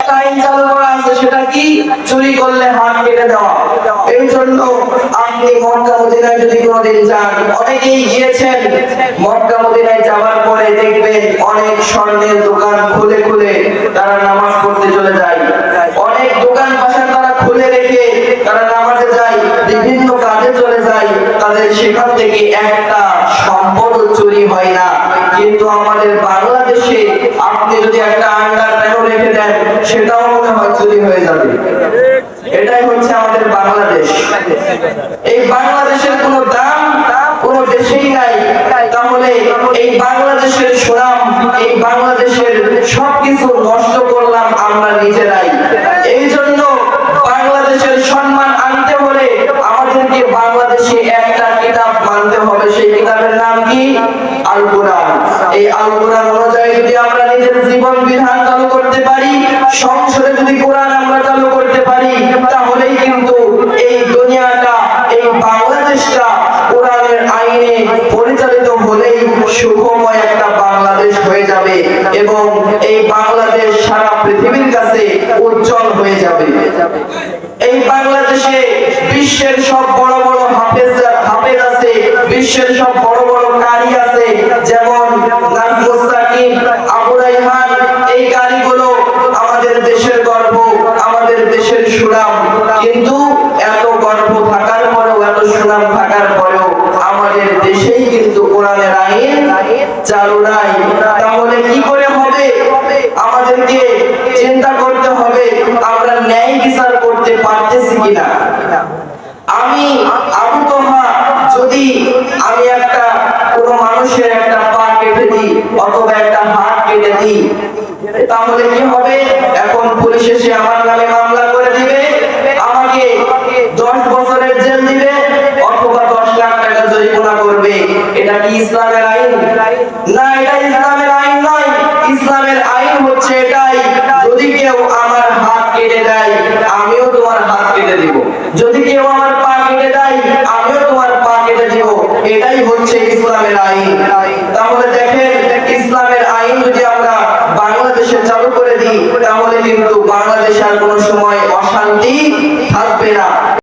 একটা আইন চালু করা আছে, সেটা কি? চুরি করলে হাত কেটে দেওয়া। এই জন্য আপনি মক্কা মদিনায় যদি কোনোদিন যান, অনেকেই গিয়েছেন, মক্কা মদিনায় যাওয়ার পরে দেখবেন অনেক স্বর্ণের দোকান খুলে খুলে তারা নামাজ পড়তে চলে যায়, অনেক দোকান পাশা তারা খুলে রেখে তারা নামাজে যায়, বিভিন্ন কাজে চলে যায়, তাদের সেখান থেকে একটা সম্পদ চুরি হয় না। কিন্তু আমাদের বাংলাদেশে আপনি যদি একটা আন্ডার প্যানও রেখে দেন, সেটাও মনে হয় চুরি হয়ে যাবে। এটাই হচ্ছে আমাদের বাংলাদেশ। এই বাংলাদেশের কোনো দাম কোনো দেশেই নাই। তাহলে এই বাংলাদেশের সুনাম, এই বাংলাদেশের সবকিছু নষ্ট করলাম আমরা নিজেরাই। এই জন্য বাংলাদেশের সম্মান আনতে হলে আমাদেরকে বাংলাদেশে একটা কিতাব মানতে হবে। সেই কিতাবের নাম কি? আল কোরআন। এই আল কোরআন অনুযায়ী যদি আমরা নিজের জীবন বিধান চালু করতে পারি, সংসদে যদি কোরআন আমরা চালু করতে পারি, তাহলেই কিন্তু এই দুনিয়াটা, এই বাংলাদেশটা কোরআনের আইনে পরিচালিত হলেই সুখময় একটা বাংলাদেশ হয়ে যাবে এবং এই বাংলাদেশ সারা পৃথিবীর কাছে উজ্জ্বল হয়ে যাবে। এই বাংলাদেশে বিশ্বের সব বড় বড় হাফেজ আছে, বিশ্বের সব বড় বড় কারি আছে, যেমন নাজমুস সাকিব, আবু রায়হান। এই কারিগুলো আমাদের দেশের গর্ব, আমাদের দেশের সুনাম। কিন্তু এত গর্ব থাকার পরেও, এত সুনাম থাকার পরেও আমাদের দেশেই কিন্তু কোরআনের আইন চালু নাই। তাহলে কি করে হবে? আমাদেরকে চিন্তা করতে হবে আমরা ন্যায় বিচার করতে পারতেছি কিনা। আমি আবু তোহা যদি আমি একটা কোনো মানুষের একটা পা কেটে দিই অথবা একটা হাত কেটে দিই, তাহলে কি হবে? এখন পুলিশ এসে আমার নামে মামলা করে দিবে, আমাকে 10 বছরের জেল দিবে অথবা 10 লাখ টাকা জরিমানা করবে। এটা কি ইসলামের আইন? না, এটা ইসলামের আইন নয়। ইসলামের আইন হচ্ছে এটাই, যদি কেউ আমার হাত কেটে দেয় আমিও তোমার হাত কেটে দিব, যদি কেউ আমার পা কেটে দেয় আমিও তোমার পা কেটে দিব। এটাই হচ্ছে ইসলামের আইন।